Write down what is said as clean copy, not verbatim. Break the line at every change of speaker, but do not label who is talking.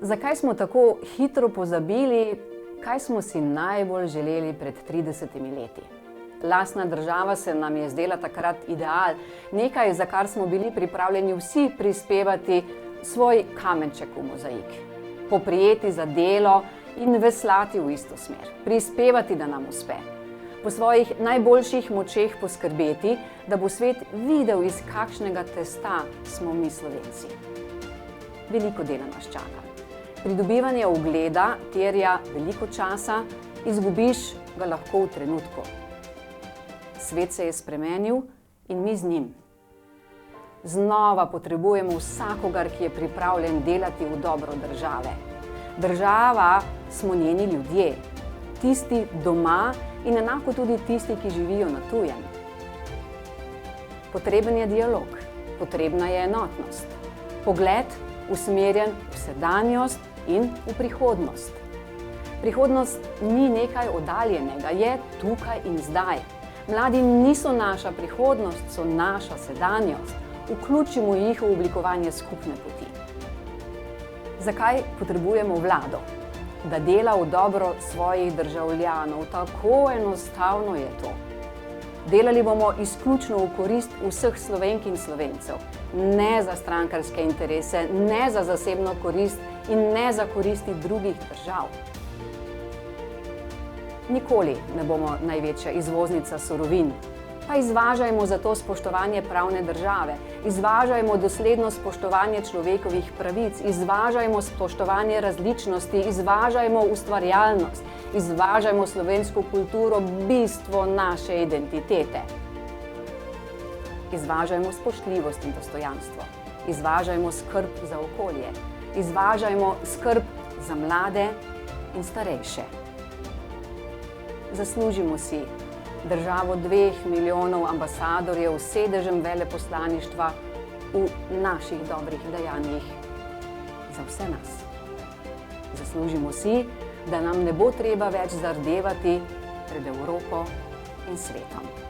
Zakaj smo tako hitro pozabili, kaj smo si najbolj želeli pred 30 leti? Lastna država se nam je zdela takrat ideal, nekaj, za kar smo bili pripravljeni vsi prispevati svoj kamenček v mozaik. Poprijeti za delo in veslati v isto smer, prispevati, da nam uspe. Po svojih najboljših močeh poskrbeti, da bo svet videl, iz kakšnega testa smo mi Slovenci. Veliko dela nas čaka. Pridobivanje ugleda terja veliko časa, izgubiš ga lahko v trenutku. Svet se je spremenil in mi z njim. Znova potrebujemo vsakogar, ki je pripravljen delati v dobro države. Država smo njeni ljudje, tisti doma in enako tudi tisti, ki živijo na tujem. Potreben je dialog, potrebna je enotnost, pogled usmerjen v sedanjost in v prihodnost. Prihodnost ni nekaj oddaljenega, je tukaj in zdaj. Mladi niso naša prihodnost, so naša sedanjost. Vključimo jih v oblikovanje skupne poti. Zakaj potrebujemo vlado? Da dela v dobro svojih državljanov. Tako enostavno je to. Delali bomo izključno v korist vseh Slovenk in Slovencev. Ne za strankarske interese, ne za zasebno korist in ne za koristi drugih držav. Nikoli ne bomo največja izvoznica surovin. Pa izvažajmo zato spoštovanje pravne države, izvažajmo dosledno spoštovanje človekovih pravic, izvažajmo spoštovanje različnosti, izvažajmo ustvarjalnost, izvažajmo slovensko kulturo, bistvo naše identitete. Izvažajmo spoštljivost in dostojanstvo, izvažajmo skrb za okolje, izvažajmo skrb za mlade in starejše. Zaslužimo si državo 2 milijonov ambasadorjev s sedežem veleposlaništva v naših dobrih dejanjih za vse nas. Zaslužimo si, da nam ne bo treba več zardevati pred Evropo in svetom.